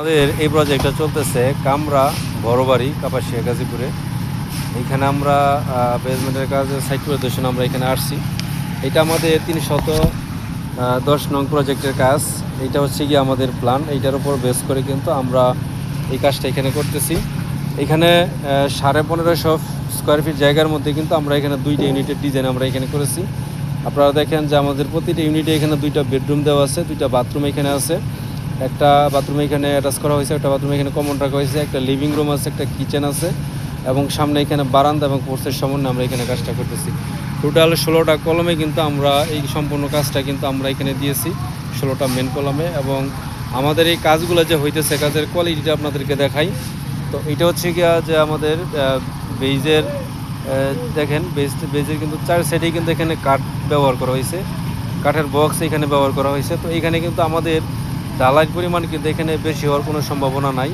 আমাদের এই প্রজেক্টটা চলতেছে কামরা বড়বাড়ি কাপাসিয়া গাজীপুরে। এইখানে আমরা বেসমেন্টের কাজ সাইট পরিদর্শন আমরা এখানে আসছি। এটা আমাদের 310 নং প্রজেক্টের কাজ। এটা হচ্ছে কি আমাদের প্ল্যান, এইটার উপর বেস করে কিন্তু আমরা এই কাজটা এখানে করতেছি। এখানে 1550 স্কোয়ার ফিট জায়গার মধ্যে কিন্তু আমরা এখানে 2টা ইউনিটের ডিজাইন আমরা এখানে করেছি। আপনারা দেখেন যে আমাদের প্রতিটা ইউনিটে এখানে 2টা বেডরুম দেওয়া আছে, 2টা বাথরুম এখানে আছে। একটা বাথরুম এখানে অ্যাটাচ করা হয়েছে, একটা বাথরুম এখানে কমন রাখা হয়েছে, একটা লিভিং রুম আছে, একটা কিচেন আছে এবং সামনে এখানে বারান্দা এবং পোর্চের সমন্বয়ে আমরা এখানে কাজটা করতেছি। টোটাল 16টা কলমে কিন্তু আমরা এই সম্পূর্ণ কাজটা কিন্তু আমরা এখানে দিয়েছি, 16টা মেন কলমে। এবং আমাদের এই কাজগুলো যে হইতেছে, কাজের কোয়ালিটিটা আপনাদেরকে দেখাই। তো এটা হচ্ছে গিয়া যে আমাদের বেজের দেখেন বেজের কিন্তু 4 সাইডেই কিন্তু এখানে কাঠ ব্যবহার করা হয়েছে, কাঠের বক্স এখানে ব্যবহার করা হয়েছে। তো এখানে কিন্তু আমাদের ঢালাইয়ের পরিমাণ কিন্তু এখানে বেশি হওয়ার কোনো সম্ভাবনা নাই।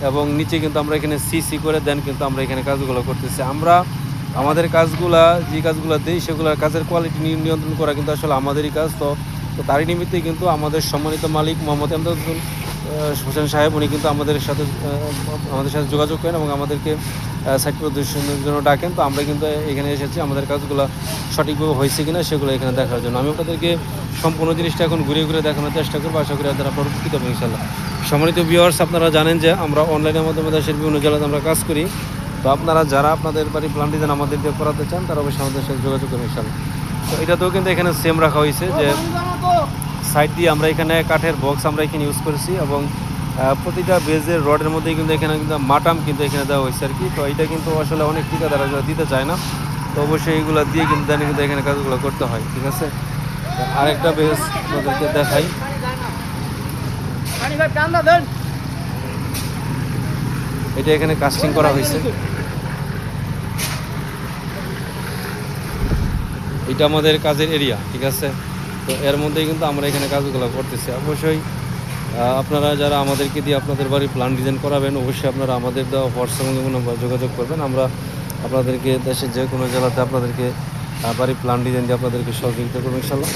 এবং নিচে কিন্তু আমরা এখানে সিসি করে দেন কিন্তু আমরা এখানে কাজগুলো করতেছি। আমরা আমাদের কাজগুলা যে কাজগুলো দিই সেগুলোর কাজের কোয়ালিটি নিয়ন্ত্রণ করা কিন্তু আসলে আমাদেরই কাজ। তো তারই নিমিত্তে কিন্তু আমাদের সম্মানিত মালিক মোহাম্মদ এমদাদুল হোসেন সাহেব উনি কিন্তু আমাদের সাথে যোগাযোগ করেন এবং আমাদেরকে সাইট প্রদর্শনের জন্য ডাকেন। তো আমরা কিন্তু এখানে এসেছি আমাদের কাজগুলো সঠিকভাবে হয়েছে কিনা সেগুলো এখানে দেখার জন্য। আমি আপনাদেরকে সম্পূর্ণ জিনিসটা এখন ঘুরে ঘুরে দেখানোর চেষ্টা করবো, আশা করি আপনারা উপকৃত হবেন ইনশাআল্লাহ। সম্মানিত ভিউয়ার্স, আপনারা জানেন যে আমরা অনলাইনের মাধ্যমে দেশের বিভিন্ন জেলাতে আমরা কাজ করি। তো আপনারা যারা আপনাদের বাড়ি প্ল্যান ডিজাইন আমাদের দিয়ে করাতে চান তারা অবশ্যই আমাদের সাথে যোগাযোগ করবেন ইনশাআল্লাহ। তো এটাতেও কিন্তু এখানে সেম রাখা হয়েছে যে সাইড দিয়ে আমরা এখানে কাঠের বক্স আমরা এখানে ইউজ করেছি এবং প্রতিটা বেজের রডের মধ্যেই কিন্তু এখানে কিন্তু মাটাম কিন্তু এখানে দেওয়া হয়েছে আর কি। তো এটা কিন্তু আসলে অনেক ঠিকাদাররা দিতে চায় না, তো অবশ্যই এইগুলো দিয়ে কিন্তু জানি কিন্তু এখানে কাজগুলো করতে হয়, ঠিক আছে। আরেকটা বেজ আপনাদেরকে দেখাই। এটা এখানে কাস্টিং করা হয়েছে, এটা আমাদের কাজের এরিয়া, ঠিক আছে। তো এর মধ্যেই কিন্তু আমরা এখানে কাজগুলো করতেছি। অবশ্যই আপনারা যারা আমাদেরকে দিয়ে আপনাদের বাড়ি প্ল্যান ডিজাইন করাবেন অবশ্যই আপনারা আমাদের দেওয়া হোয়াটসঅ্যাপ নম্বর যোগাযোগ করবেন। আমরা আপনাদেরকে দেশের যে কোনো জেলাতে আপনাদেরকে বাড়ি প্ল্যান ডিজাইন দিয়ে আপনাদেরকে সহযোগিতা করবো ইনশাআল্লাহ।